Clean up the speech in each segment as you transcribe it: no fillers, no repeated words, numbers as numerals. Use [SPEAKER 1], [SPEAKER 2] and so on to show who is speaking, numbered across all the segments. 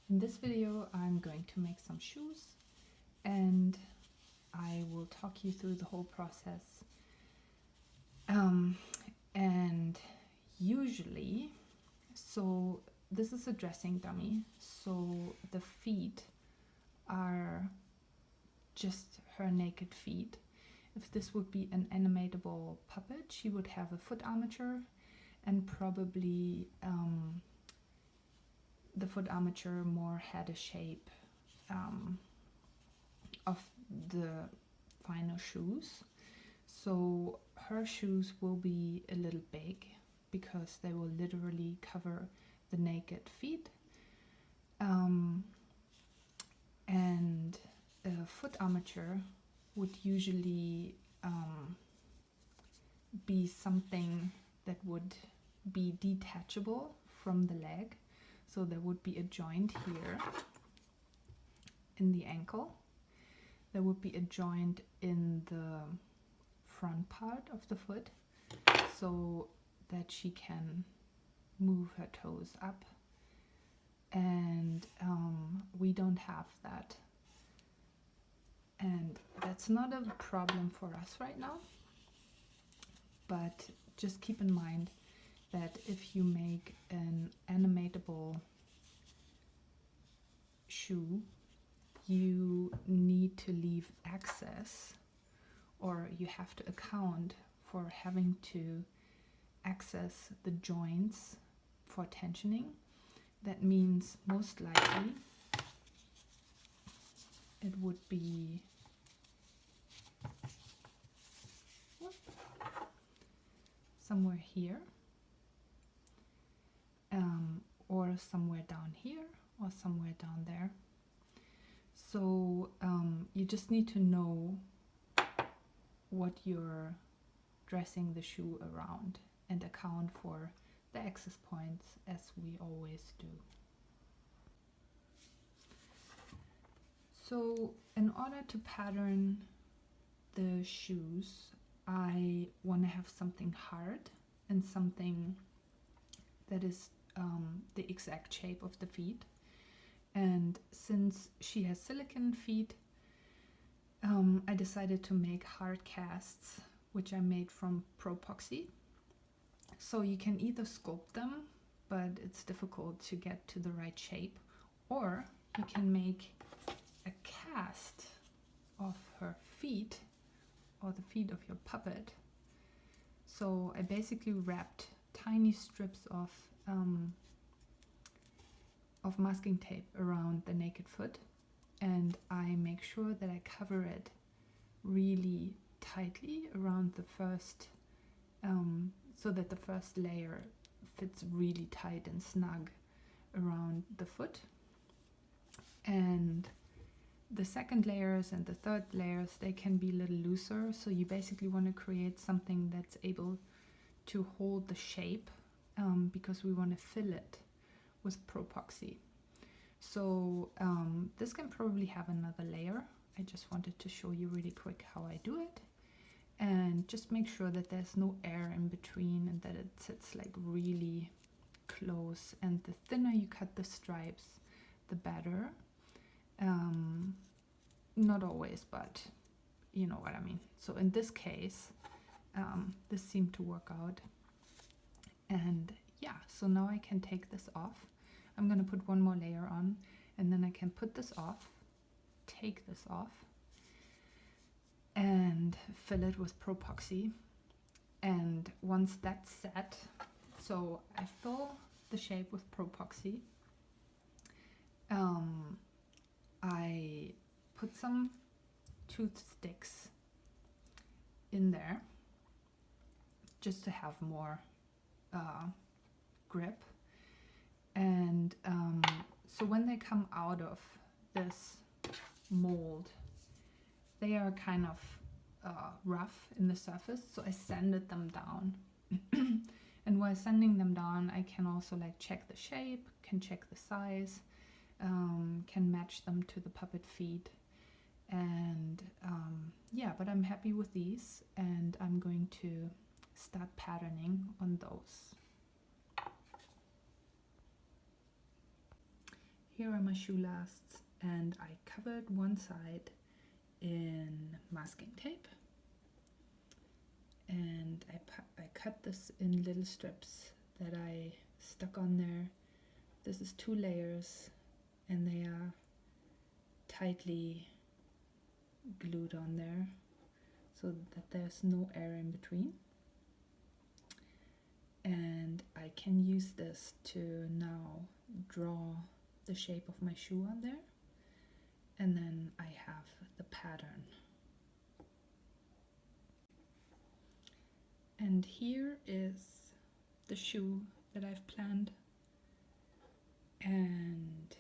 [SPEAKER 1] In this video I'm going to make some shoes and I will talk you through the whole process. And usually, so this is a dressing dummy, so the feet are just her naked feet. If this would be an animatable puppet, she would have a foot armature and probably the foot armature more had a shape of the final shoes. So her shoes will be a little big because they will literally cover the naked feet. And a foot armature would usually be something that would be detachable from the leg. So there would be a joint here in the ankle. There would be a joint in the front part of the foot so that she can move her toes up. And we don't have that. And that's not a problem for us right now. But just keep in mind that if you make an animatable shoe, you need to leave access, or you have to account for having to access the joints for tensioning. That means most likely it would be somewhere here, or somewhere down here, or somewhere down there. So you just need to know what you're dressing the shoe around and account for the access points as we always do. So in order to pattern the shoes, I want to have something hard and something that is the exact shape of the feet. And since she has silicone feet, I decided to make hard casts, which I made from Propoxy. So you can either sculpt them, but it's difficult to get to the right shape, or you can make a cast of her feet or the feet of your puppet. So I basically wrapped tiny strips of masking tape around the naked foot, and I make sure that I cover it really tightly around the first, so that the first layer fits really tight and snug around the foot. And the second layers and the third layers, they can be a little looser, so you basically want to create something that's able to hold the shape, because we want to fill it with Propoxy. So this can probably have another layer. I just wanted to show you really quick how I do it, and just make sure that there's no air in between and that it sits like really close. And the thinner you cut the stripes, the better. Not always, but you know what I mean. So in this case, this seemed to work out. And yeah, so now I can take this off. I'm going to put one more layer on, and then I can put this off, take this off, and fill it with Propoxy. And once that's set, so I fill the shape with Propoxy. I put some toothsticks in there just to have more grip. And so when they come out of this mold, they are kind of rough in the surface, so I sanded them down. And while sanding them down, I can also like check the shape, can check the size, can match them to the puppet feet. And yeah, but I'm happy with these, and I'm going to start patterning on those. here are my shoe lasts, and I covered one side in masking tape, and I cut this in little strips that I stuck on there. This is 2 layers, and they are tightly glued on there so that there's no air in between. And I can use this to now draw the shape of my shoe on there, and then I have the pattern. And here is the shoe that I've planned, and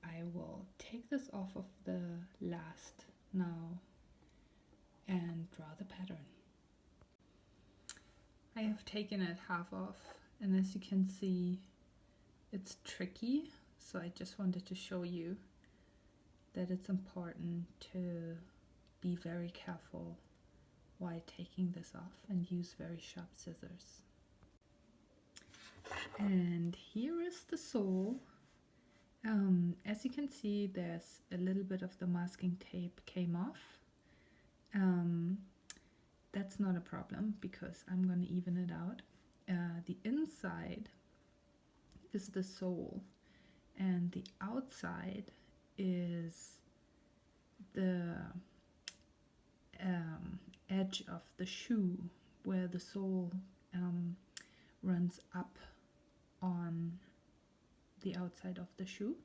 [SPEAKER 1] I will take this off of the last now and draw the pattern. I have taken it half off, and as you can see, it's tricky, so I just wanted to show you that it's important to be very careful while taking this off and use very sharp scissors. And here is the sole. As you can see, there's a little bit of the masking tape came off. That's not a problem because I'm going to even it out. The inside is the sole, and the outside is the edge of the shoe where the sole runs up on the outside of the shoe.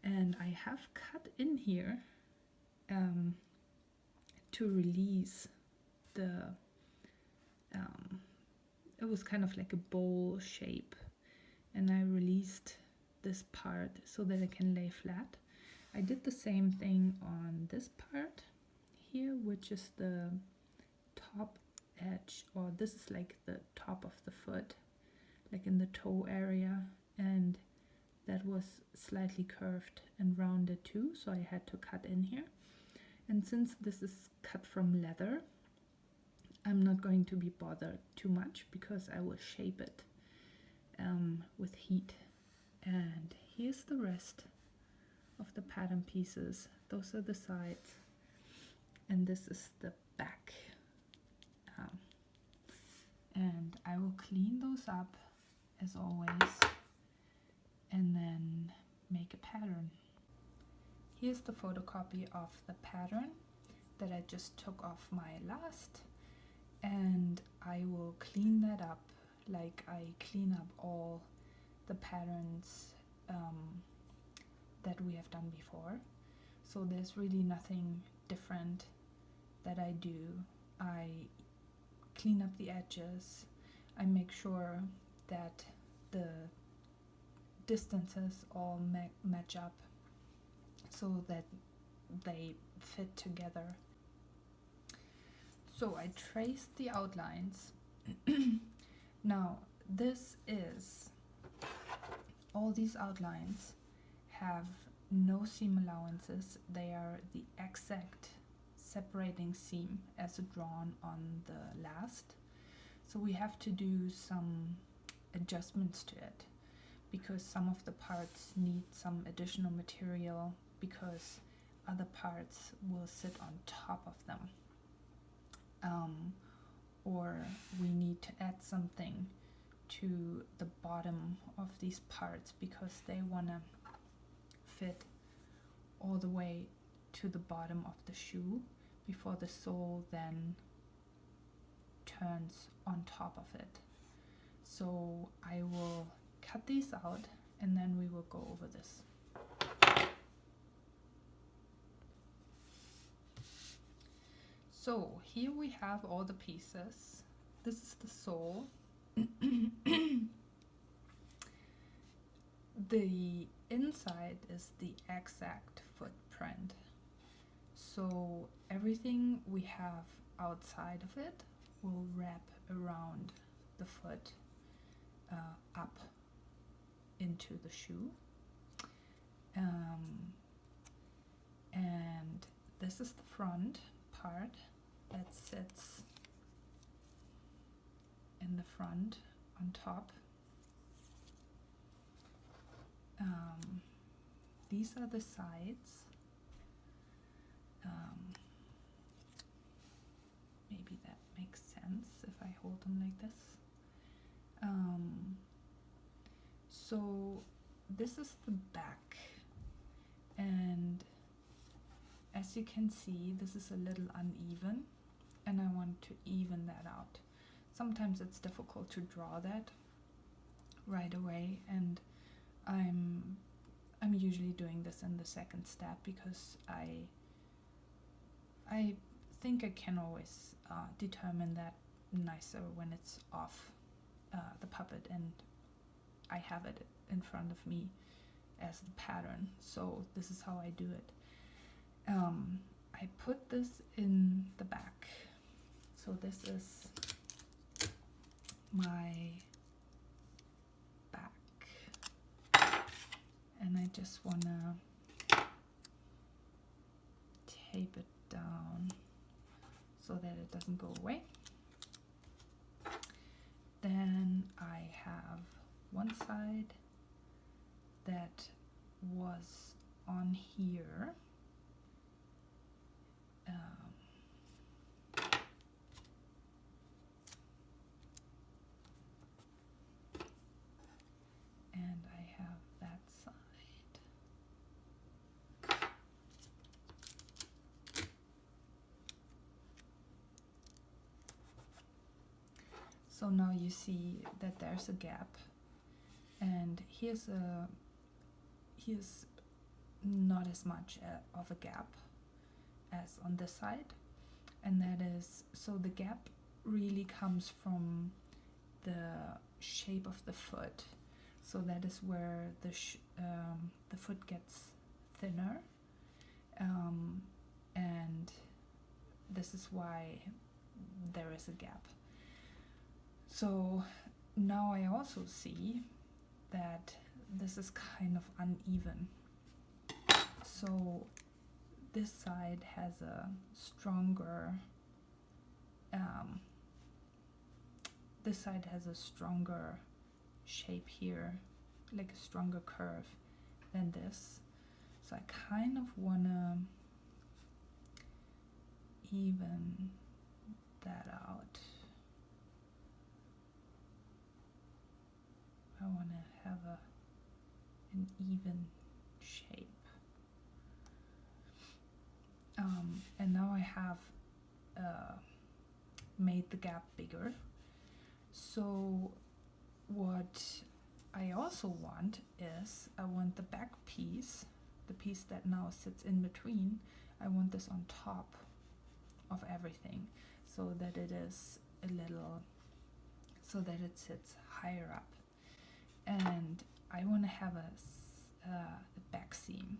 [SPEAKER 1] And I have cut in here to release the it was kind of like a bowl shape, and I released this part so that it can lay flat. I did the same thing on this part here, which is the top edge, or this is like the top of the foot, like in the toe area, and that was slightly curved and rounded too, so I had to cut in here. And since this is cut from leather, I'm not going to be bothered too much because I will shape it with heat. And here's the rest of the pattern pieces. Those are the sides, and this is the back. And I will clean those up as always, and then make a pattern. Here's the photocopy of the pattern that I just took off my last, and I will clean that up like I clean up all the patterns that we have done before. So there's really nothing different that I do. I clean up the edges, I make sure that the distances all match up so that they fit together. So I traced the outlines. Now all these outlines have no seam allowances. They are the exact separating seam as drawn on the last. So we have to do some adjustments to it because some of the parts need some additional material because other parts will sit on top of them. Or we need to add something to the bottom of these parts because they want to fit all the way to the bottom of the shoe before the sole then turns on top of it. So I will cut these out and then we will go over this. So here we have all the pieces. This is the sole. The inside is the exact footprint. So everything we have outside of it will wrap around the foot up into the shoe. And this is the front part that sits in the front on top. these are the sides. Maybe that makes sense if I hold them like this. So this is the back, and as you can see, this is a little uneven, and I want to even that out. Sometimes it's difficult to draw that right away, and I'm usually doing this in the second step because I think I can always determine that nicer when it's off the puppet and I have it in front of me as the pattern. So this is how I do it. I put this in the back. So this is my back, and I just wanna tape it down so that it doesn't go away. Then I have one side that was on here. And I have that side. So now you see that there's a gap, and here's not as much of a gap as on this side, and that is, so the gap really comes from the shape of the foot. So that is where the foot gets thinner, and this is why there is a gap. So now I also see that this is kind of uneven. So this side has a stronger shape here, like a stronger curve than this. So I kind of wanna even that out. I wanna have an even shape. And now I have made the gap bigger. So what I also want is, I want the back piece, the piece that now sits in between, I want this on top of everything, so that it is a little, so that it sits higher up. And I want to have a back seam.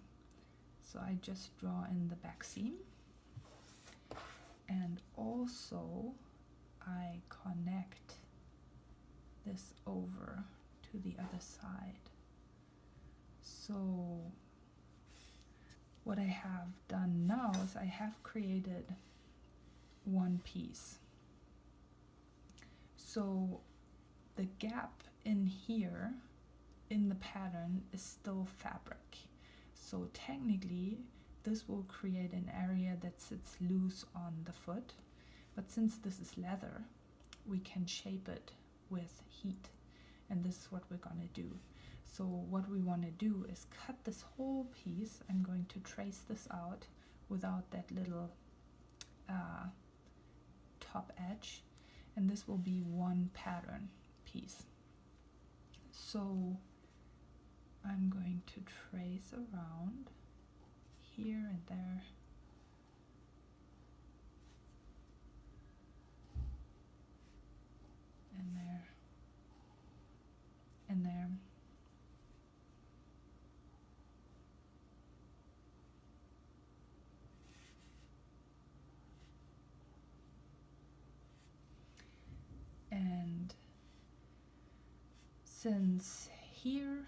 [SPEAKER 1] So I just draw in the back seam, and also I connect this over to the other side. So what I have done now is I have created one piece. So the gap in here in the pattern is still fabric. So technically this will create an area that sits loose on the foot, but since this is leather, we can shape it with heat, and this is what we're gonna do. So what we want to do is cut this whole piece. I'm going to trace this out without that little top edge, and this will be one pattern piece. So I'm going to trace around here and there, and there, and there. And since here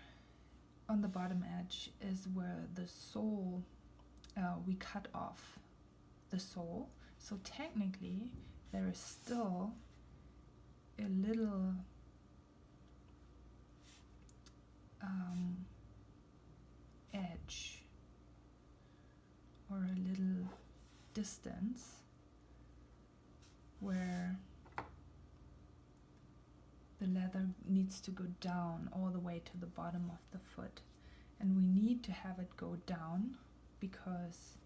[SPEAKER 1] on the bottom edge is where the sole, we cut off the sole, so technically there is still a little edge a little distance where the leather needs to go down all the way to the bottom of the foot, and we need to have it go down because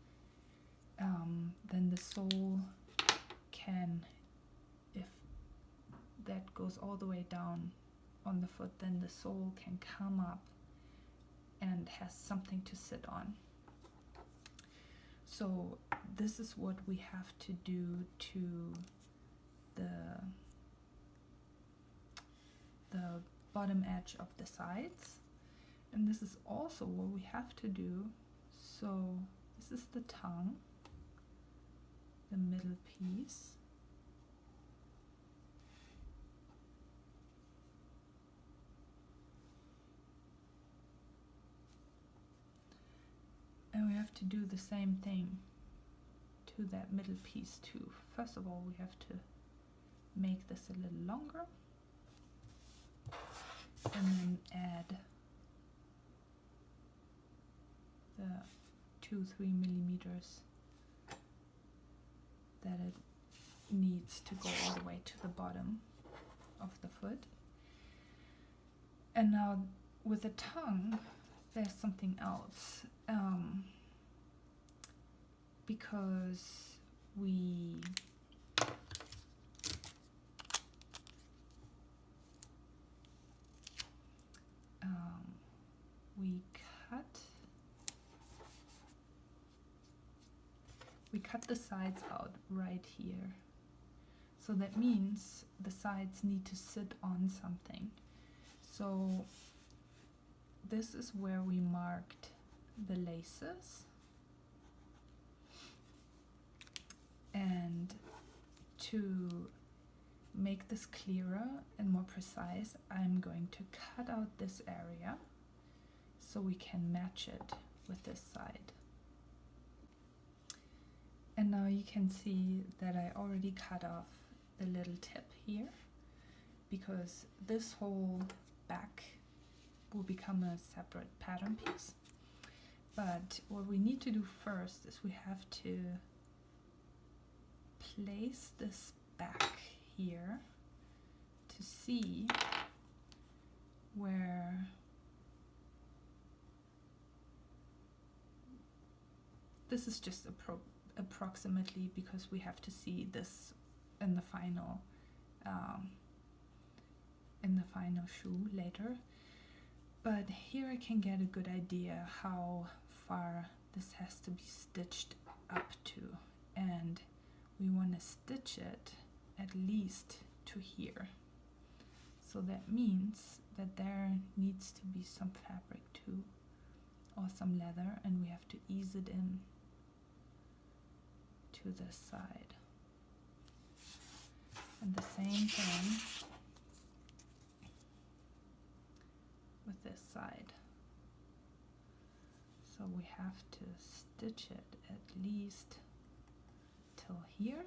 [SPEAKER 1] then the sole can, if that goes all the way down on the foot, then the sole can come up and has something to sit on. So this is what we have to do to the bottom edge of the sides, and this is also what we have to do. So this is the tongue, the middle piece, and we have to do the same thing to that middle piece too. First of all, we have to make this a little longer and then add the 2-3 millimeters that it needs to go all the way to the bottom of the foot. And now with the tongue, there's something else, because we cut the sides out right here. So that means the sides need to sit on something. So this is where we marked the laces, and to make this clearer and more precise, I'm going to cut out this area so we can match it with this side. And now you can see that I already cut off the little tip here, because this whole back will become a separate pattern piece. But what we need to do first is we have to place this back here to see where this is just approximately, because we have to see this in the final shoe later. But here I can get a good idea how far this has to be stitched up to, and we want to stitch it at least to here. So that means that there needs to be some fabric too, or some leather, and we have to ease it in to this side. And the same thing with this side. So we have to stitch it at least till here.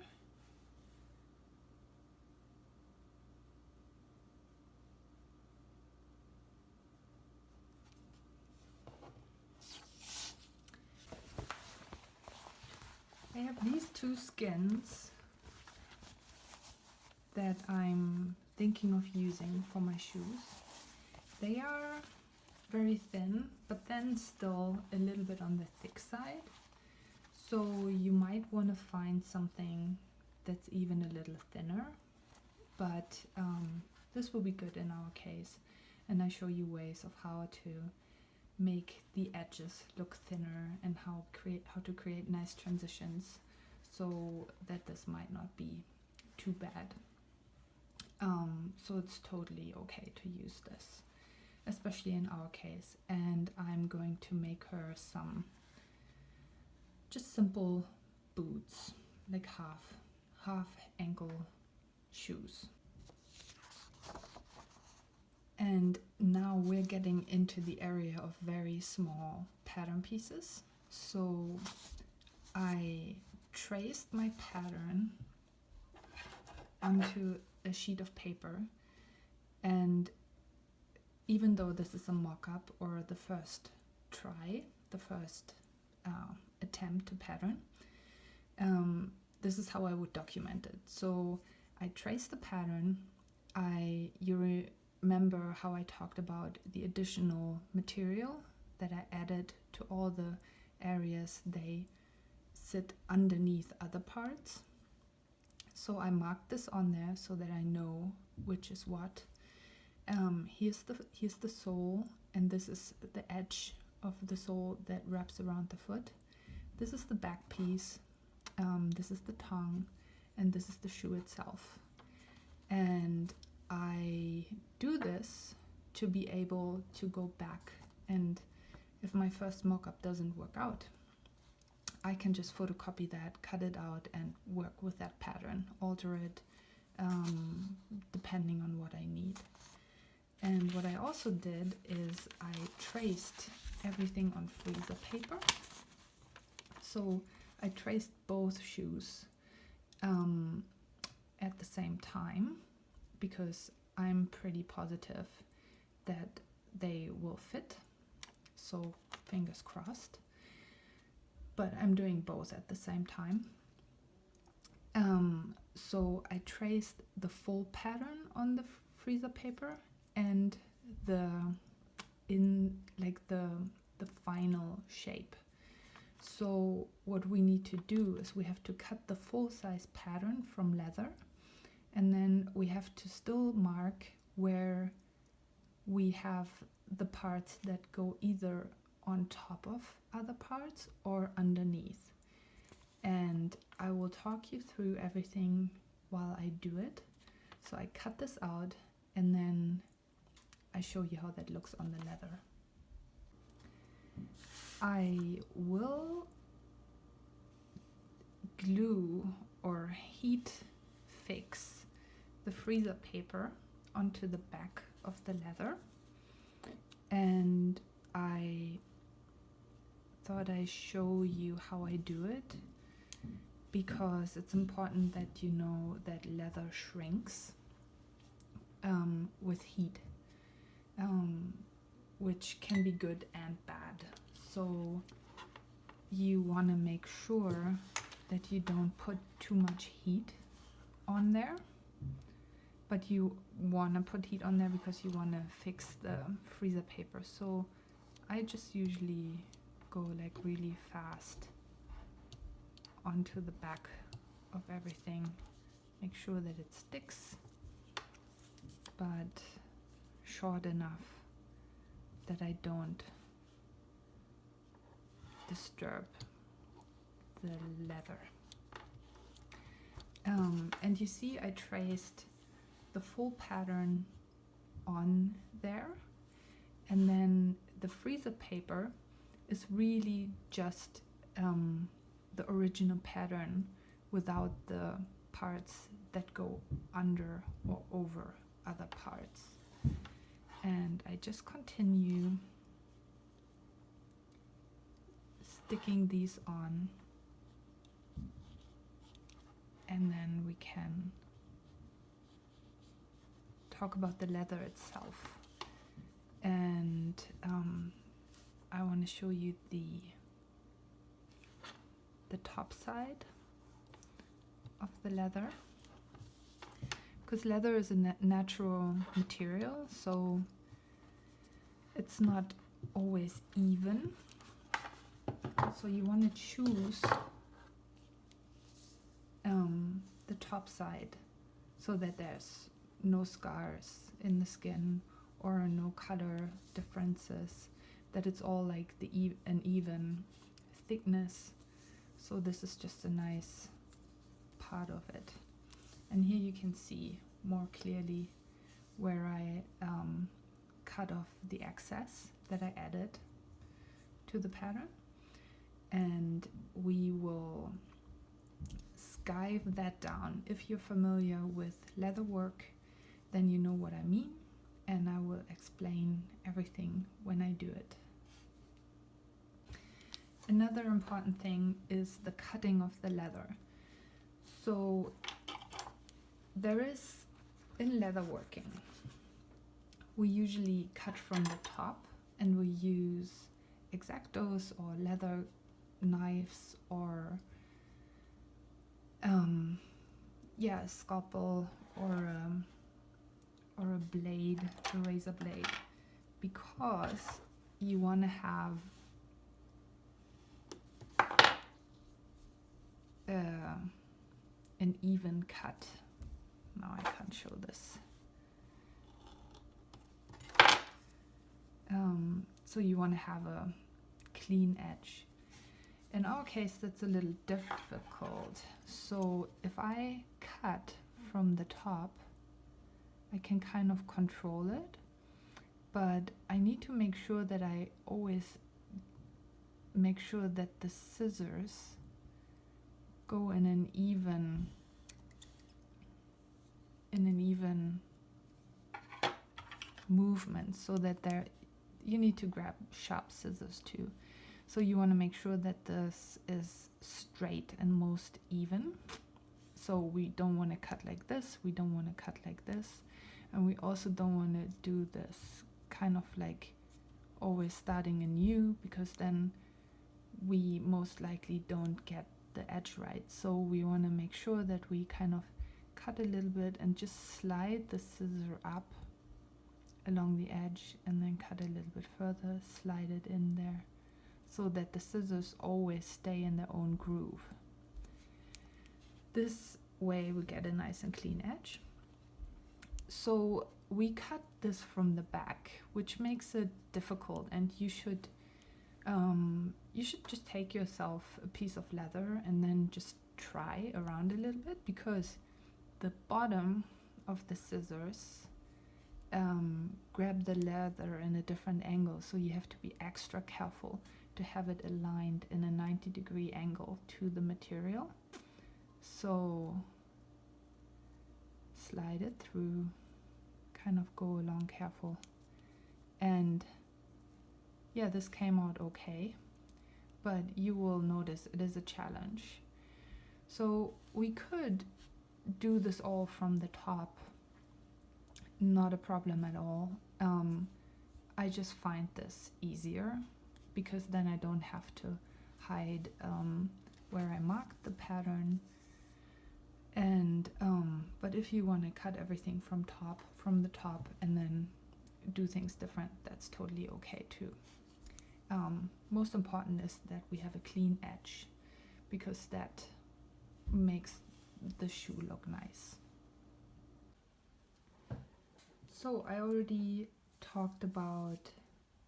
[SPEAKER 1] I have these two skins that I'm thinking of using for my shoes. They are very thin, but then still a little bit on the thick side. So you might want to find something that's even a little thinner, but this will be good in our case. And I show you ways of how to make the edges look thinner and how to create nice transitions so that this might not be too bad. So it's totally okay to use this, especially in our case. And I'm going to make her some just simple boots, like half ankle shoes. And now we're getting into the area of very small pattern pieces. So I traced my pattern onto a sheet of paper, and even though this is a mock-up or the first try, the first attempt to pattern. This is how I would document it. So I trace the pattern. You remember how I talked about the additional material that I added to all the areas they sit underneath other parts. So I marked this on there so that I know which is what. Here's the sole, and this is the edge of the sole that wraps around the foot. This is the back piece, this is the tongue, and this is the shoe itself. And I do this to be able to go back, and if my first mock-up doesn't work out, I can just photocopy that, cut it out, and work with that pattern, alter it depending on what I need. And what I also did is I traced everything on freezer paper. So I traced both shoes at the same time because I'm pretty positive that they will fit. So fingers crossed. But I'm doing both at the same time. So I traced the full pattern on the freezer paper and the final shape. So what we need to do is we have to cut the full size pattern from leather, and then we have to still mark where we have the parts that go either on top of other parts or underneath. And I will talk you through everything while I do it. So I cut this out and then I show you how that looks on the leather. I will glue or heat fix the freezer paper onto the back of the leather, and I thought I show you how I do it because it's important that you know that leather shrinks with heat, which can be good and bad. So you want to make sure that you don't put too much heat on there, but you want to put heat on there because you want to fix the freezer paper. So I just usually go like really fast onto the back of everything, make sure that it sticks, but short enough that I don't disturb the leather. And you see I traced the full pattern on there, and then the freezer paper is really just the original pattern without the parts that go under or over other parts. And I just continue sticking these on, and then we can talk about the leather itself. And I want to show you the top side of the leather, because leather is a natural material, so it's not always even. So you want to choose the top side so that there's no scars in the skin or no color differences, that it's all like an even thickness. So this is just a nice part of it. And here you can see more clearly where I cut off the excess that I added to the pattern. And we will skive that down. If you're familiar with leather work, then you know what I mean, and I will explain everything when I do it. Another important thing is the cutting of the leather. So there is, in leather working, we usually cut from the top, and we use X-Actos or leather knives or a scalpel or a blade, a razor blade, because you want to have an even cut. Now I can't show this. So you want to have a clean edge. In our case, that's a little difficult. So if I cut from the top, I can kind of control it, but I need to make sure that I always make sure that the scissors go in an even movement, so that you need to grab sharp scissors too. So you want to make sure that this is straight and most even. So we don't want to cut like this, we don't want to cut like this, and we also don't want to do this kind of like always starting anew, because then we most likely don't get the edge right. So we want to make sure that we kind of cut a little bit and just slide the scissor up along the edge, and then cut a little bit further, slide it in there, so that the scissors always stay in their own groove. This way we get a nice and clean edge. So we cut this from the back, which makes it difficult, and you should just take yourself a piece of leather and then just try around a little bit, because the bottom of the scissors grab the leather in a different angle, so you have to be extra careful to have it aligned in a 90-degree angle to the material. So slide it through, kind of go along careful, and yeah, this came out okay, but you will notice it is a challenge. So we could do this all from the top, not a problem at all. I just find this easier, because then I don't have to hide where I marked the pattern. And but if you want to cut everything from the top and then do things different, that's totally okay too. Most important is that we have a clean edge, because that makes the shoe look nice. So I already talked about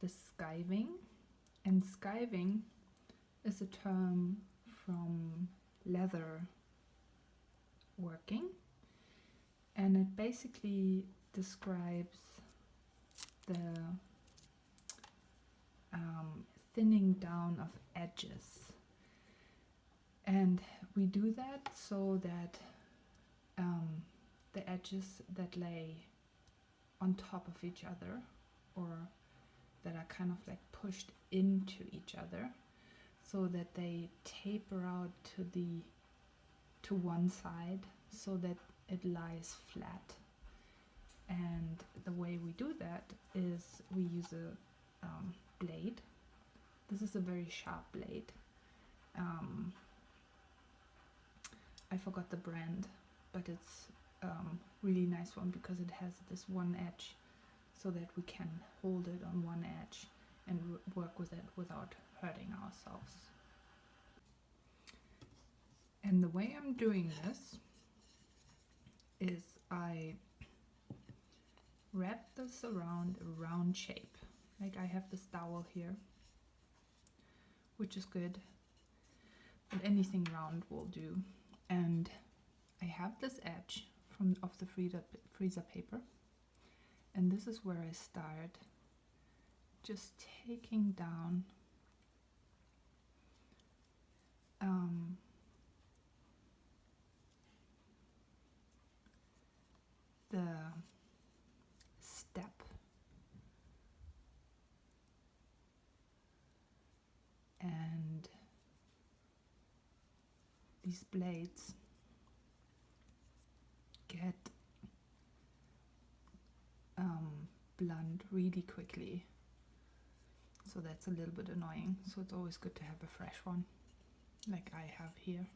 [SPEAKER 1] the skiving, and skiving is a term from leather working, and it basically describes the thinning down of edges, and we do that so that the edges that lay on top of each other, or that are kind of like pushed into each other, so that they taper out to one side, so that it lies flat. And the way we do that is we use a blade. This is a very sharp blade. I forgot the brand, but it's really nice one, because it has this one edge, so that we can hold it on one edge and work with it without hurting ourselves. And the way I'm doing this is I wrap this around a round shape. Like I have this dowel here, which is good, but anything round will do. And I have this edge of the freezer paper, and this is where I start, just taking down the step, and these blades get blunt really quickly. So so that's a little bit annoying. So it's always good to have a fresh one, like I have here.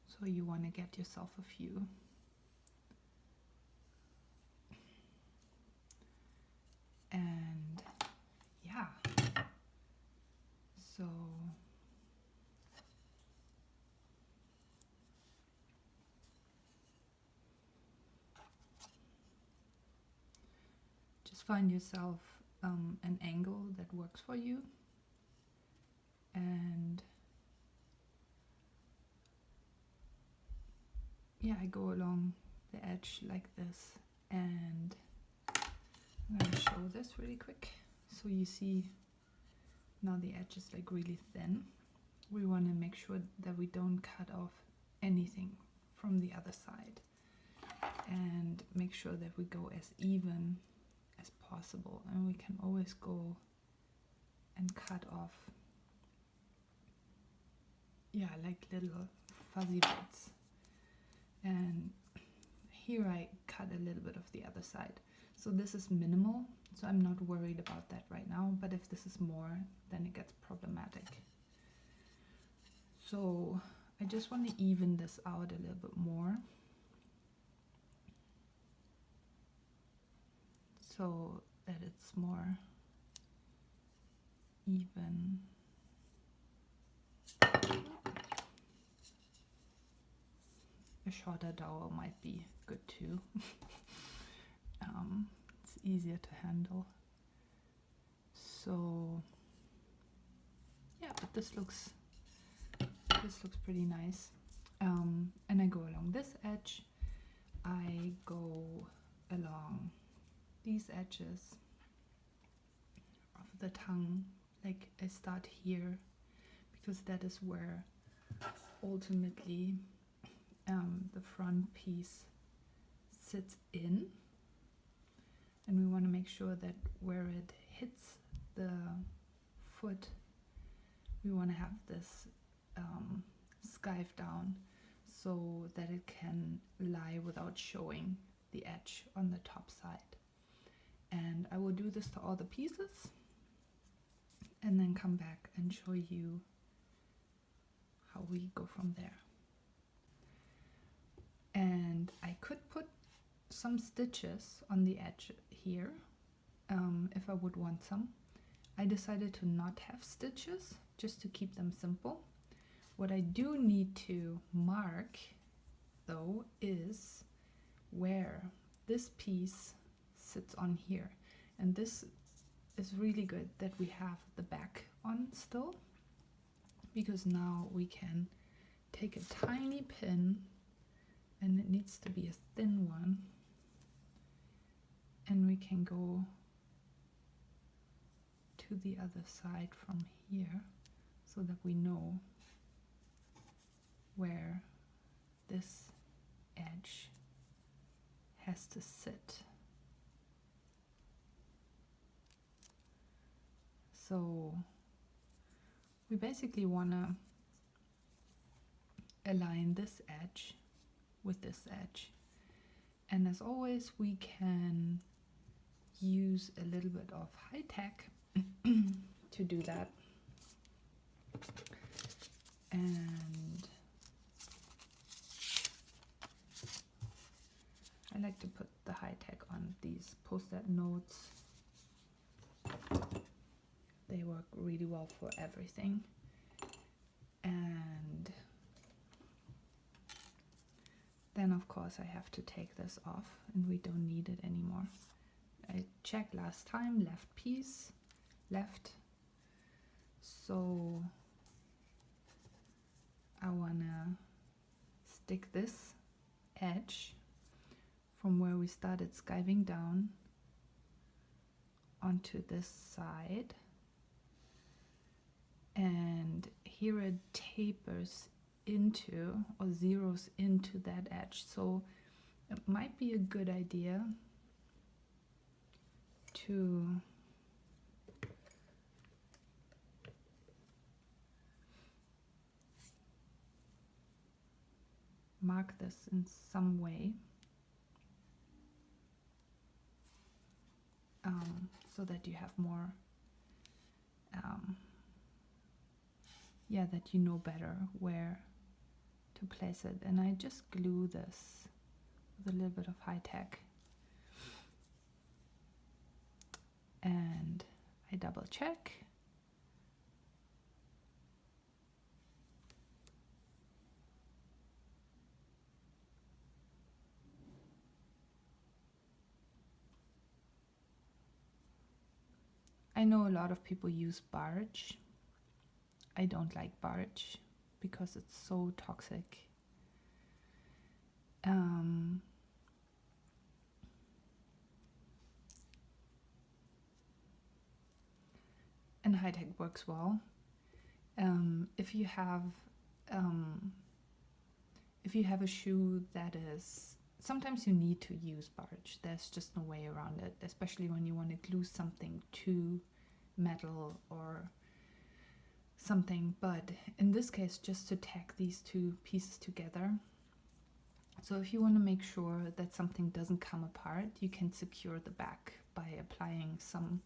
[SPEAKER 1] So you want to get yourself a few. And yeah, so just find yourself an angle that works for you, and yeah, I go along the edge like this, and I'm going to show this really quick. So you see now the edge is like really thin. We want to make sure that we don't cut off anything from the other side, and make sure that we go as even as possible. And we can always go and cut off, yeah, like little fuzzy bits. And here I cut a little bit of the other side. So this is minimal, so I'm not worried about that right now, but if this is more, then it gets problematic. So I just want to even this out a little bit more, so that it's more even. A shorter dowel might be good too. It's easier to handle. So yeah, but this looks pretty nice. And I go along this edge. I go along these edges of the tongue. Like I start here because that is where ultimately the front piece sits in, and we want to make sure that where it hits the foot, we want to have this skive down so that it can lie without showing the edge on the top side. And I will do this to all the pieces and then come back and show you how we go from there. And I could put some stitches on the edge here if I would want some. I decided to not have stitches just to keep them simple. What I do need to mark though is where this piece sits on here, and this is really good that we have the back on still, because now we can take a tiny pin, and it needs to be a thin one, and we can go to the other side from here so that we know where this edge has to sit. So we basically want to align this edge with this edge, and as always we can use a little bit of high tech to do that. And I like to put the high tech on these post-it notes. They work really well for everything. And then of course I have to take this off, and we don't need it anymore. I checked last time, left piece, left. So I wanna stick this edge from where we started skiving down onto this side, and here it tapers into or zeroes into that edge. So it might be a good idea to mark this in some way. so that you have more, yeah, that you know better where to place it. And I just glue this with a little bit of high tech, and I double check. I know a lot of people use barge. I don't like barge because it's so toxic. And high tech works well. If you have a shoe that is, sometimes you need to use barge. There's just no way around it, especially when you want to glue something to metal or something. But in this case, just to tack these two pieces together. So if you want to make sure that something doesn't come apart, you can secure the back by applying some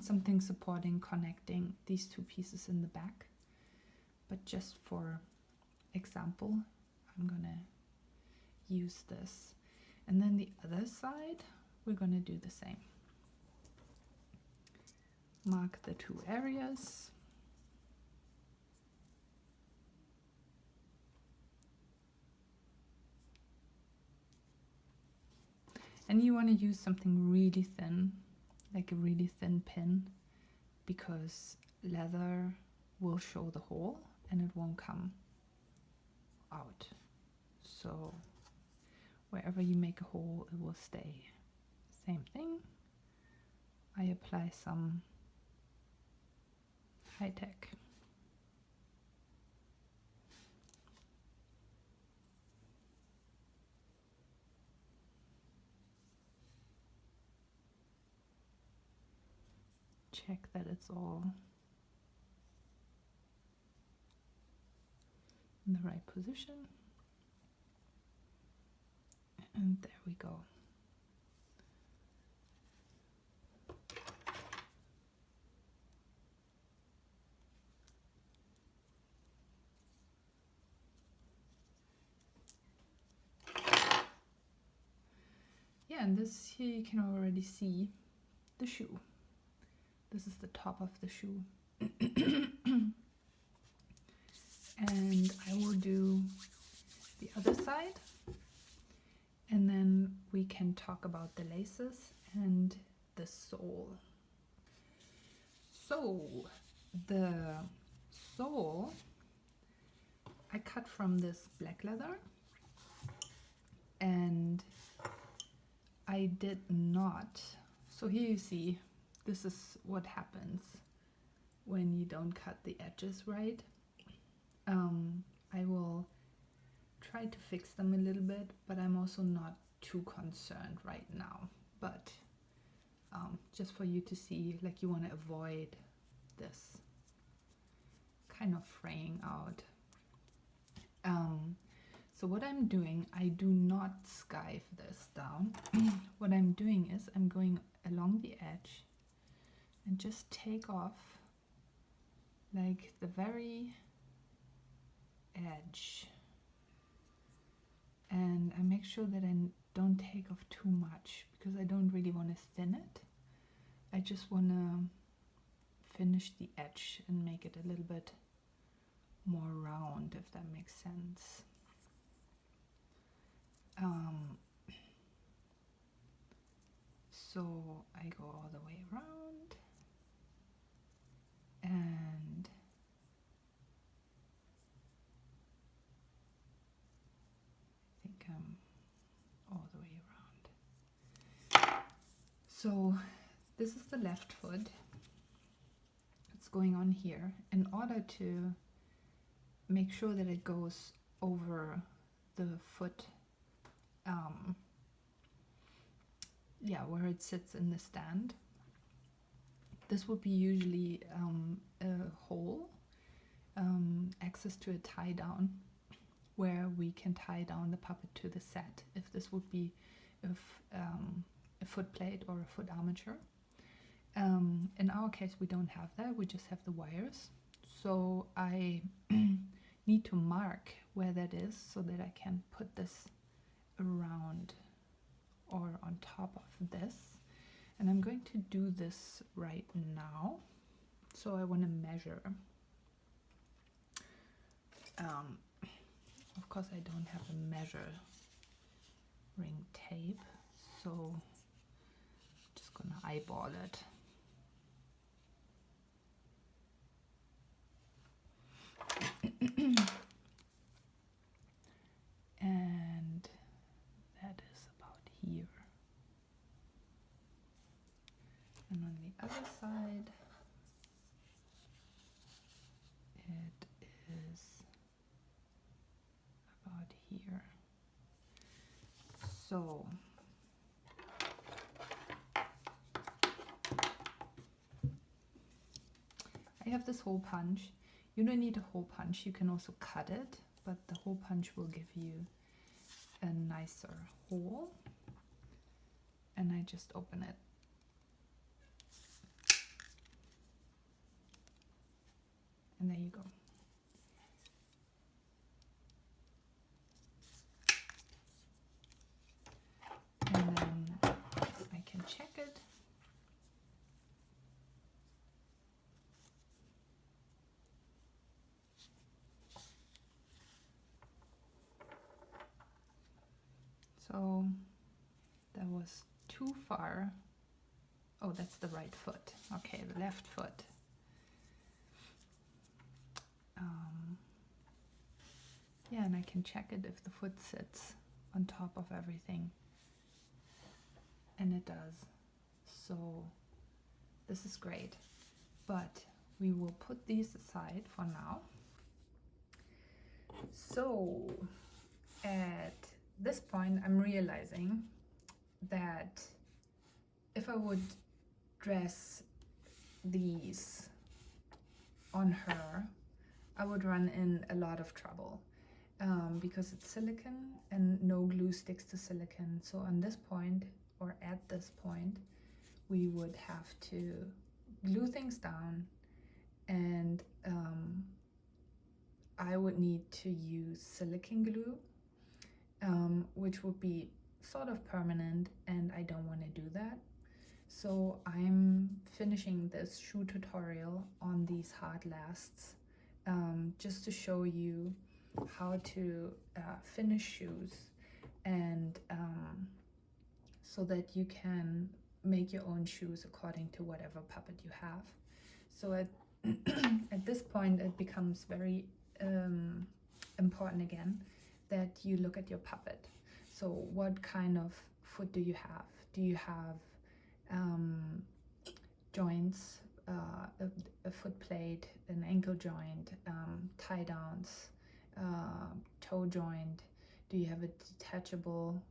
[SPEAKER 1] something supporting, connecting these two pieces in the back. But just for example, I'm gonna use this, and then the other side we're gonna do the same. Mark the two areas. And you want to use something really thin, like a really thin pin, because leather will show the hole and it won't come out. So wherever you make a hole, it will stay. Same thing. I apply some high tech. Check that it's all in the right position. And there we go. Yeah, and this here you can already see the shoe. This is the top of the shoe. And I will do the other side, and then we can talk about the laces and the sole. So the sole I cut from this black leather, and I did not, so here you see, this is what happens when you don't cut the edges right. I will try to fix them a little bit, but I'm also not too concerned right now. But just for you to see, like, you want to avoid this kind of fraying out. So what I'm doing, I do not skive this down. What I'm doing is I'm going along the edge and just take off like the very edge, and I make sure that I don't take off too much because I don't really want to thin it. I just want to finish the edge and make it a little bit more round, if that makes sense. So I go all the way around, and I think I'm all the way around. So this is the left foot. It's going on here. In order to make sure that it goes over the foot, where it sits in the stand, this would be usually a hole, access to a tie down, where we can tie down the puppet to the set. If this would be, if a foot plate or a foot armature. In our case, we don't have that, we just have the wires. So I need to mark where that is so that I can put this around or on top of this. And I'm going to do this right now. So I want to measure. Of course, I don't have a measuring tape, so I'm just gonna eyeball it. And that is about here. And on the other side, it is about here. So I have this hole punch. You don't need a hole punch, you can also cut it, but the hole punch will give you a nicer hole. And I just open it. And there you go. And then I can check it. So that was too far. Oh, that's the right foot. Okay, the left foot. Yeah, and I can check it if the foot sits on top of everything. And it does. So this is great. But we will put these aside for now. So at this point, I'm realizing that if I would dress these on her, I would run in a lot of trouble because it's silicone and no glue sticks to silicone. So on this point, or at this point, we would have to glue things down, and I would need to use silicone glue, which would be sort of permanent, and I don't want to do that. So I'm finishing this shoe tutorial on these hard lasts just to show you how to finish shoes, and so that you can make your own shoes according to whatever puppet you have. So at this point, it becomes very important again that you look at your puppet. So what kind of foot do you have? Do you have joints, a foot plate, an ankle joint, tie downs, toe joint? Do you have a detachable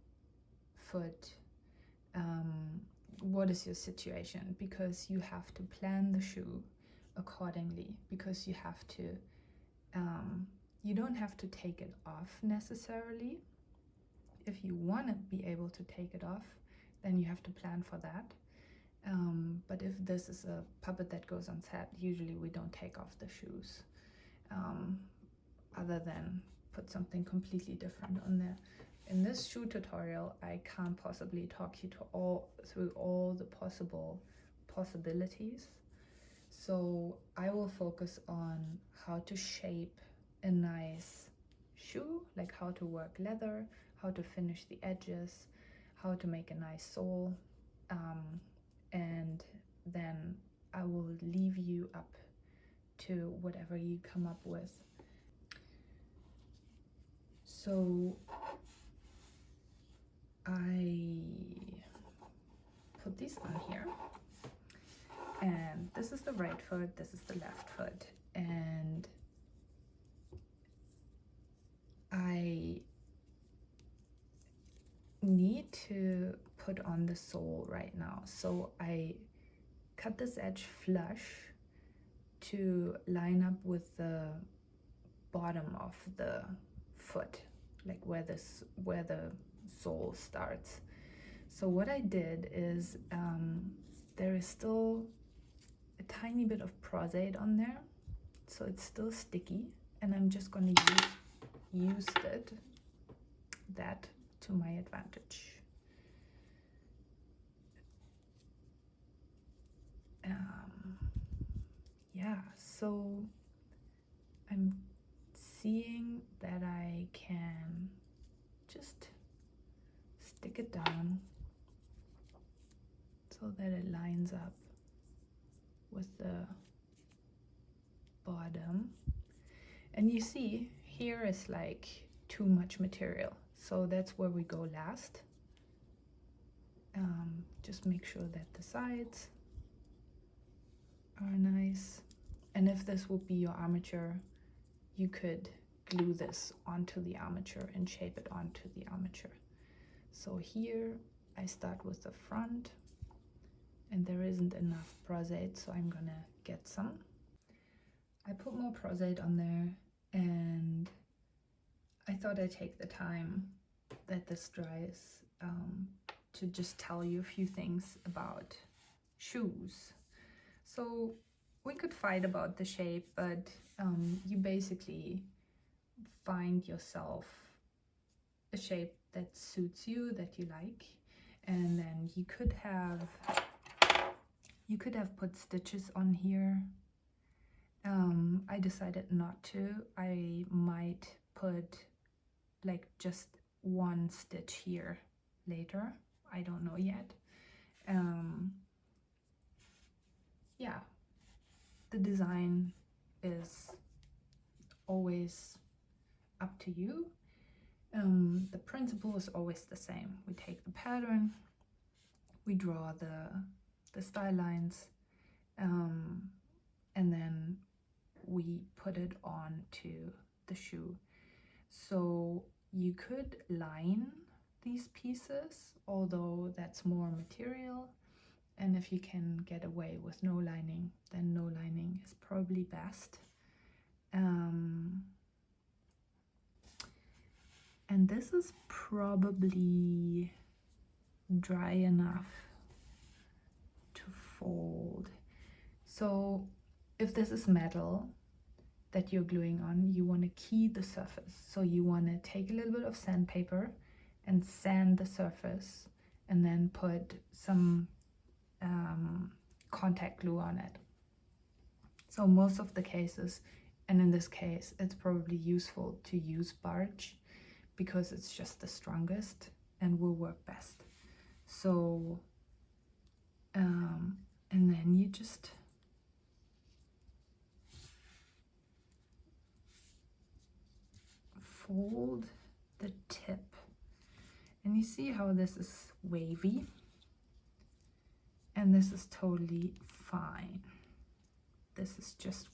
[SPEAKER 1] foot? What is your situation? Because you have to plan the shoe accordingly, because you have to you don't have to take it off necessarily. If you want to be able to take it off, then you have to plan for that. But if this is a puppet that goes on set, usually we don't take off the shoes, other than put something completely different on there. In this shoe tutorial, I can't possibly talk you through all the possibilities. So I will focus on how to shape a nice shoe, like how to work leather, how to finish the edges, how to make a nice sole, and then I will leave you up to whatever you come up with. So I put these on here, and this is the right foot, this is the left foot, and I need to put on the sole right now. So I cut this edge flush to line up with the bottom of the foot, like where the sole starts. So what I did is there is still a tiny bit of prosade on there, so it's still sticky, and I'm just going to use that to my advantage. Yeah, so I'm seeing that I can just stick it down so that it lines up with the bottom. And you see, here is like too much material, so that's where we go last. Just make sure that the sides are nice. And if this would be your armature, you could glue this onto the armature and shape it onto the armature. So here I start with the front, and there isn't enough prosade, so I'm gonna get some. I put more prosade on there, and I thought I'd take the time that this dries to just tell you a few things about shoes. So we could fight about the shape, but you basically find yourself a shape that suits you, that you like, and then you could have put stitches on here. I decided not to. I might put like just one stitch here later. I don't know yet. Yeah, the design is always up to you. The principle is always the same. We take the pattern, we draw the style lines, and then we put it onto the shoe. So you could line these pieces, although that's more material, and if you can get away with no lining, then no lining is probably best. And this is probably dry enough to fold. So if this is metal that you're gluing on, you want to key the surface. So you want to take a little bit of sandpaper and sand the surface, and then put some contact glue on it. So most of the cases, and in this case, it's probably useful to use barge because it's just the strongest and will work best. So, and then you just fold the tip, and you see how this is wavy, and this is totally fine. This is just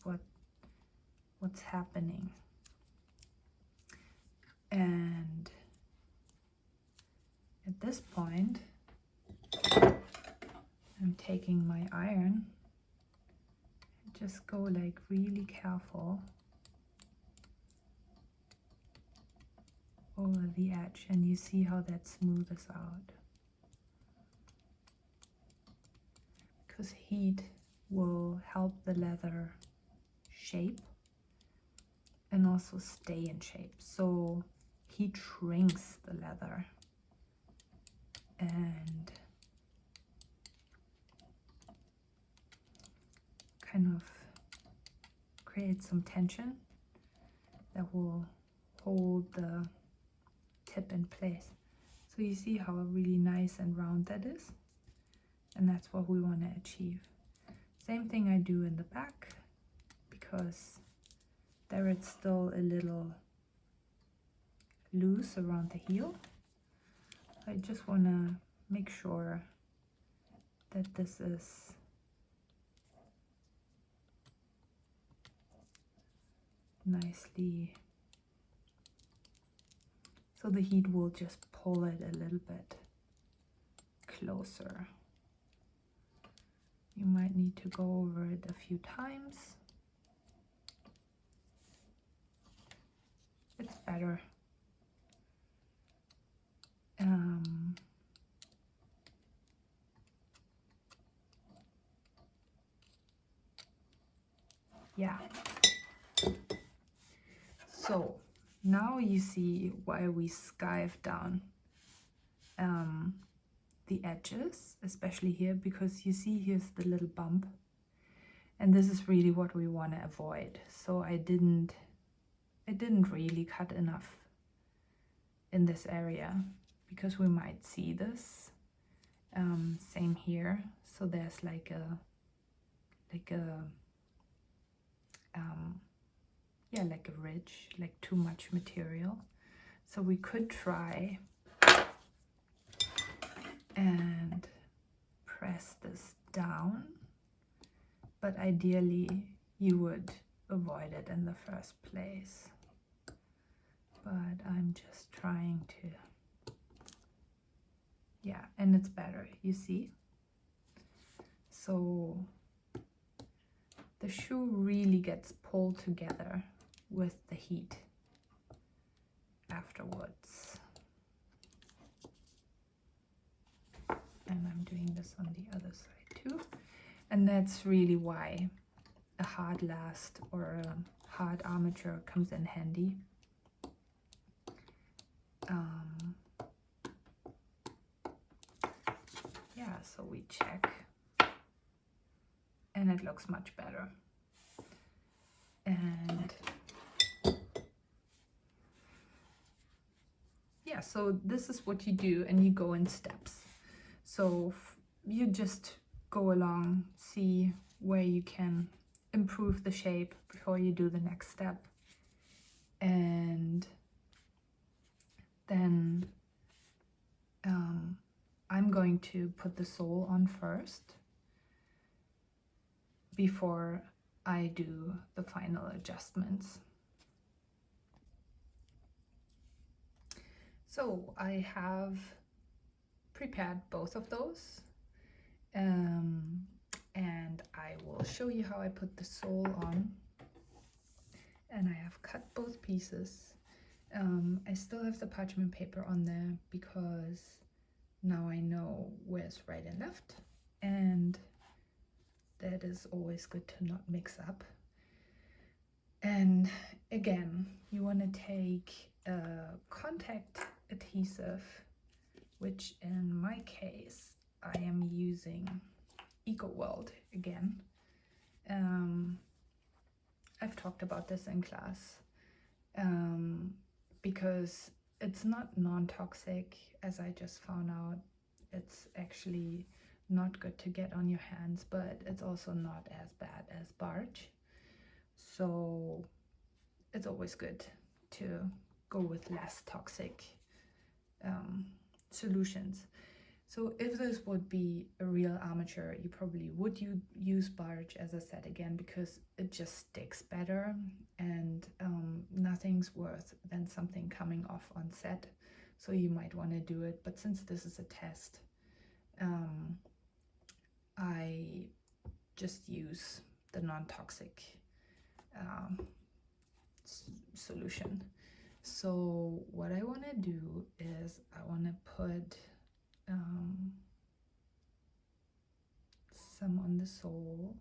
[SPEAKER 1] what's happening. And at this point, I'm taking my iron, just go like really careful over the edge, and you see how that smooths out, because heat will help the leather shape and also stay in shape. So heat shrinks the leather and kind of creates some tension that will hold the tip in place. So you see how really nice and round that is, and that's what we want to achieve. Same thing I do in the back, because there it's still a little loose around the heel. I just want to make sure that this is nicely, so the heat will just pull it a little bit closer. You might need to go over it a few times. It's better. yeah. So now you see why we skive down the edges, especially here, because you see here's the little bump, and this is really what we want to avoid. So I didn't really cut enough in this area because we might see this. Same here. So there's like a yeah, like a ridge, like too much material. So we could try and press this down, but ideally you would avoid it in the first place. But I'm just trying to, yeah, and it's better, you see. So the shoe really gets pulled together with the heat afterwards. And I'm doing this on the other side too. And that's really why a hard last or a hard armature comes in handy. Yeah, so we check and it looks much better. And yeah, so this is what you do, and you go in steps. So you just go along, see where you can improve the shape before you do the next step. And then I'm going to put the sole on first before I do the final adjustments. So I have prepared both of those, and I will show you how I put the sole on. And I have cut both pieces. I still have the parchment paper on there because now I know where's right and left, and that is always good to not mix up. And again, you want to take a contact adhesive, which in my case I am using EcoWorld again. I've talked about this in class because it's not non-toxic, as I just found out. It's actually not good to get on your hands, but it's also not as bad as barge. So it's always good to go with less toxic solutions. So if this would be a real armature, you probably would use barge, as I said again, because it just sticks better, and nothing's worse than something coming off on set. So you might want to do it, but since this is a test, I just use the non-toxic solution. So what I want to do is I want to put some on the sole.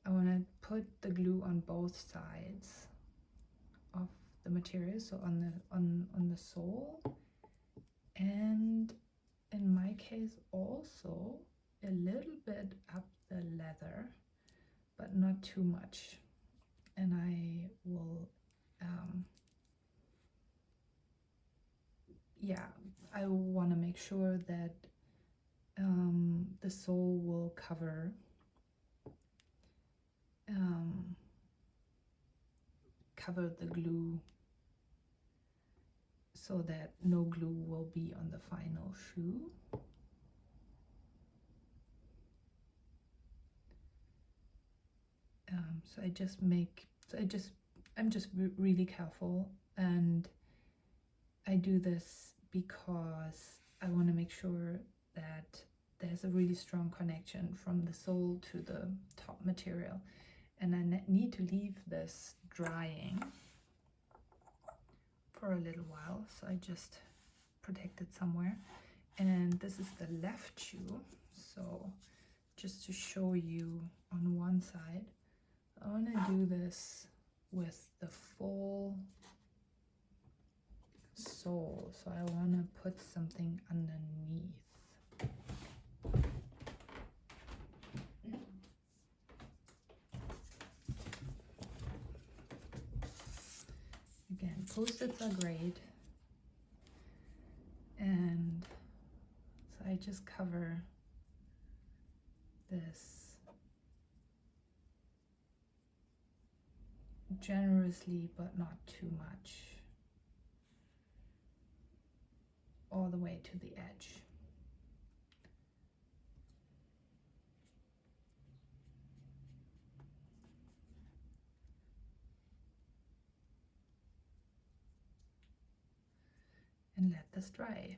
[SPEAKER 1] I want to put the glue on both sides of the material, so on the sole, and in my case also a little bit up the leather, but not too much. And I will yeah, I want to make sure that the sole will cover the glue, so that no glue will be on the final shoe. So I'm just really careful, and I do this because I want to make sure that there's a really strong connection from the sole to the top material. And I need to leave this drying for a little while, so I just protect it somewhere. And this is the left shoe, so just to show you on one side, I want to do this with the full sole, so I want to put something underneath. Again, post-its are great, and so I just cover this generously, but not too much, all the way to the edge. And let this dry.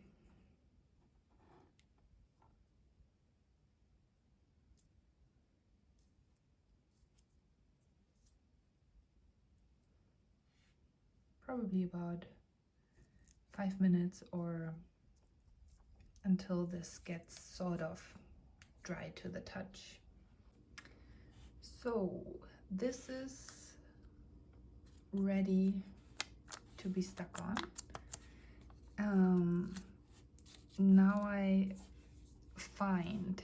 [SPEAKER 1] Probably about 5 minutes, or until this gets sort of dry to the touch. So this is ready to be stuck on. Now I find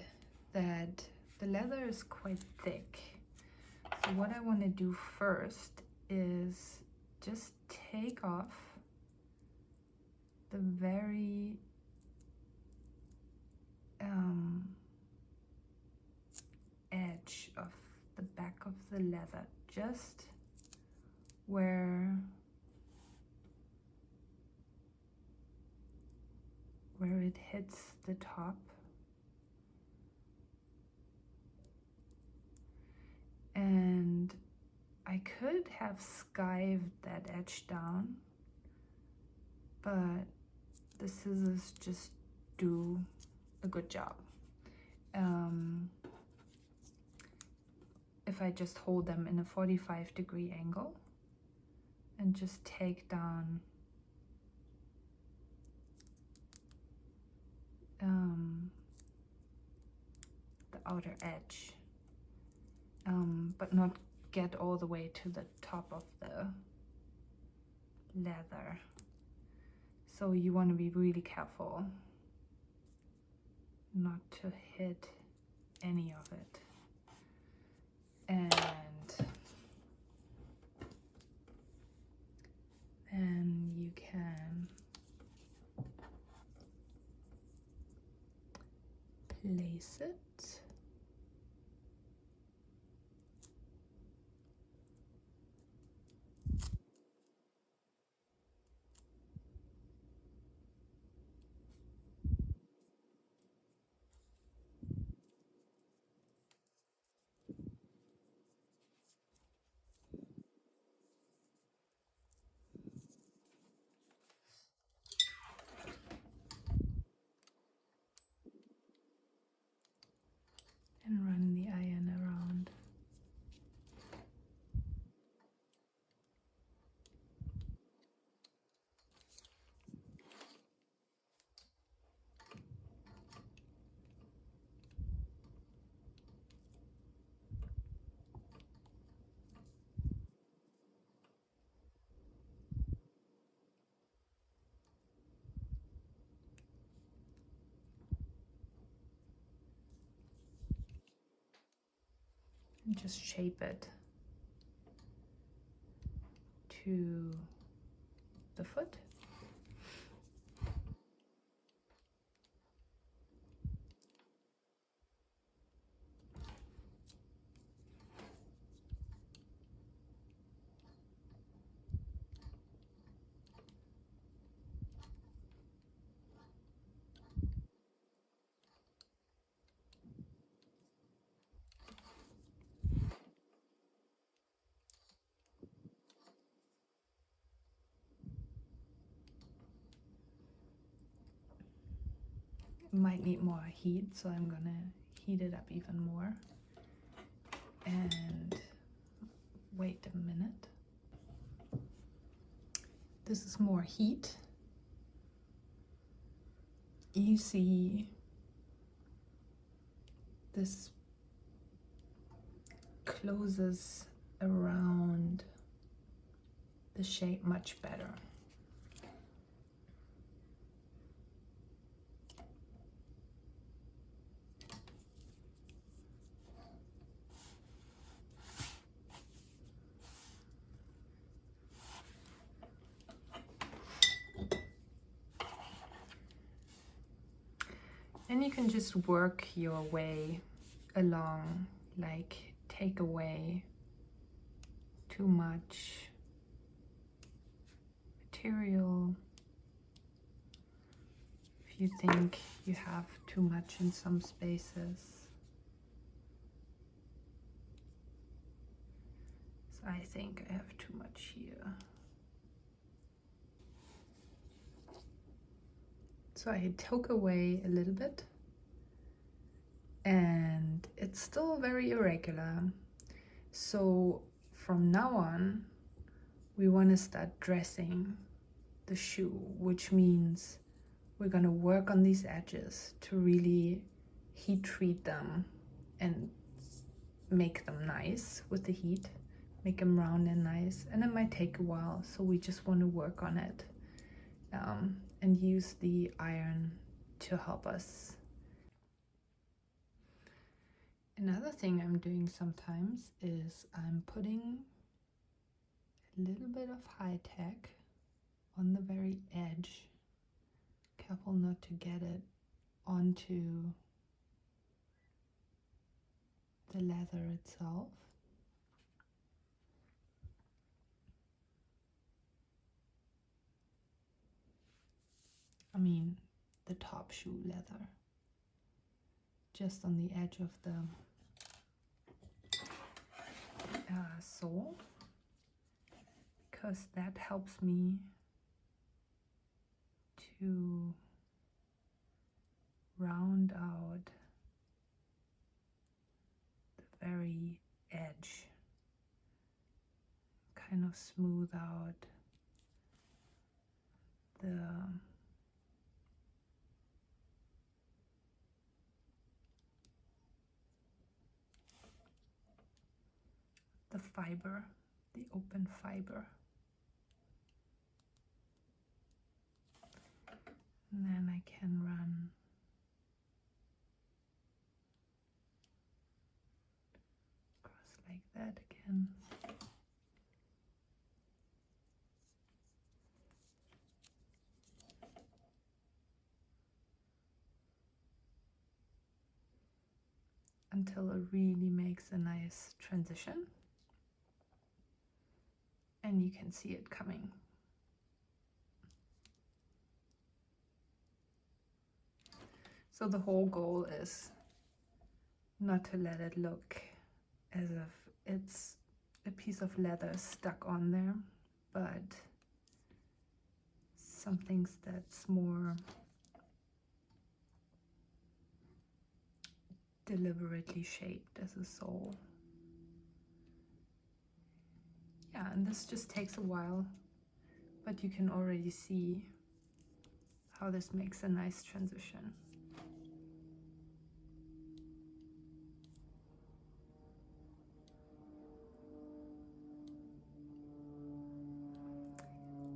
[SPEAKER 1] that the leather is quite thick. So what I want to do first is just take off the very edge of the back of the leather, just where it hits the top. And I could have skived that edge down, but the scissors just do a good job. If I just hold them in a 45-degree angle and just take down the outer edge, but not get all the way to the top of the leather. So you want to be really careful not to hit any of it. And then you can place it. And run the iron around. And just shape it to the foot. Might need more heat, so I'm gonna heat it up even more. And wait a minute. This is more heat. You see this closes around the shape much better. And you can just work your way along, like take away too much material. If you think you have too much in some spaces. So I think I have too much here. So I took away a little bit, and it's still very irregular. So from now on, we want to start dressing the shoe, which means we're going to work on these edges to really heat treat them and make them nice with the heat, make them round and nice. And it might take a while, so we just want to work on it. And use the iron to help us. Another thing I'm doing sometimes is I'm putting a little bit of high tech on the very edge. Careful not to get it onto the leather itself. I mean, the top shoe leather, just on the edge of the sole, because that helps me to round out the very edge, kind of smooth out the fiber, the open fiber. And then I can run across like that again. Until it really makes a nice transition. And you can see it coming. So the whole goal is not to let it look as if it's a piece of leather stuck on there, but something that's more deliberately shaped as a sole. Yeah, and this just takes a while, but you can already see how this makes a nice transition.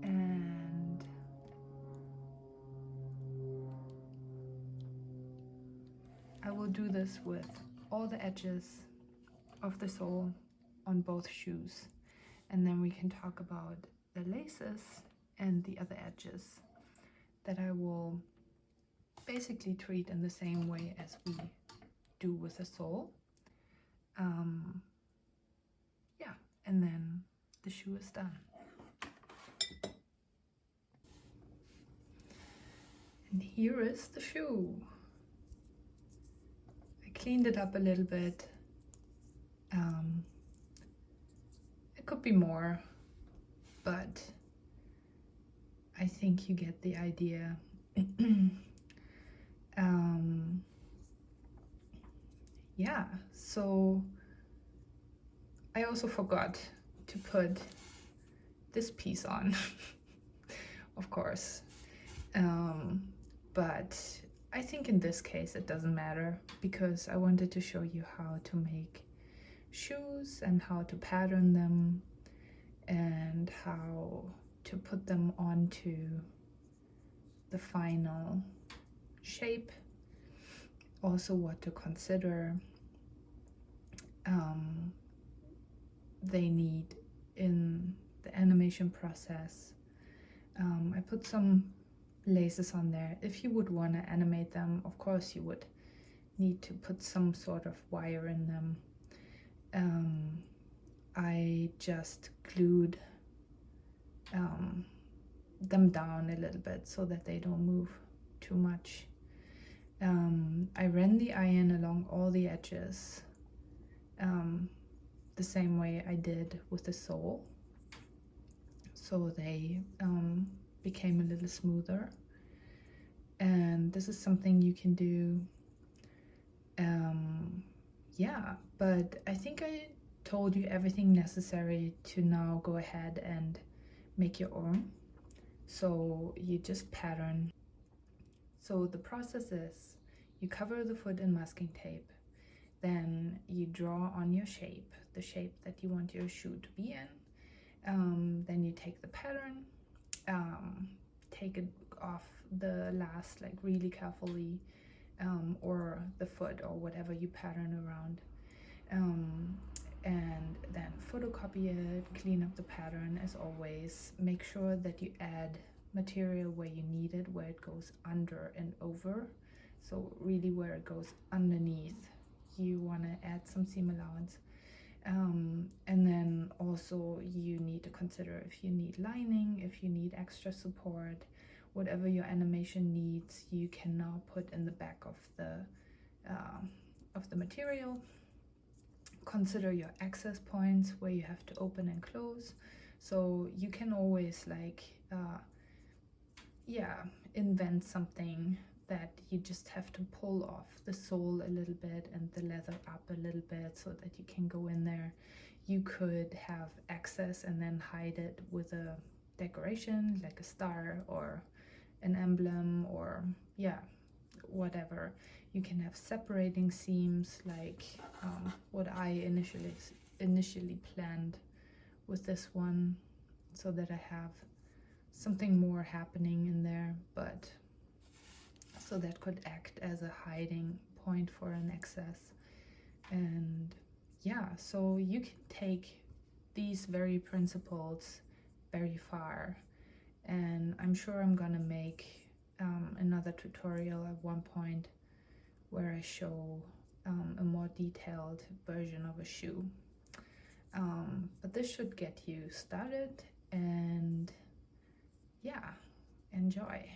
[SPEAKER 1] And I will do this with all the edges of the sole on both shoes. And then we can talk about the laces and the other edges that I will basically treat in the same way as we do with the sole. Yeah, and then the shoe is done. And here is the shoe. I cleaned it up a little bit. It could be more, but I think you get the idea. Yeah, so I also forgot to put this piece on, of course. But I think in this case it doesn't matter, because I wanted to show you how to make shoes and how to pattern them and how to put them onto the final shape. Also what to consider they need in the animation process. I put some laces on there. If you would want to animate them, of course you would need to put some sort of wire in them. I just glued them down a little bit so that they don't move too much. I ran the iron along all the edges the same way I did with the sole, so they became a little smoother. And this is something you can do. Yeah, but I think I told you everything necessary to now go ahead and make your own. So you just pattern. So the process is you cover the foot in masking tape, then you draw on your shape, the shape that you want your shoe to be in. Then you take the pattern, take it off the last like really carefully, or the foot or whatever you pattern around, and then photocopy it, clean up the pattern as always. Make sure that you add material where you need it, where it goes under and over. So really where it goes underneath, you want to add some seam allowance. And then also you need to consider if you need lining, if you need extra support, whatever your animation needs, you can now put in the back of the material. Consider your access points where you have to open and close. So you can always like, invent something that you just have to pull off the sole a little bit and the leather up a little bit so that you can go in there. You could have access and then hide it with a decoration like a star or an emblem, or whatever. You can have separating seams like what I initially planned with this one, so that I have something more happening in there, but so that could act as a hiding point for an excess. And yeah, so you can take these very principles very far, and I'm sure I'm gonna make another tutorial at one point where I show a more detailed version of a shoe. But this should get you started, and yeah, enjoy.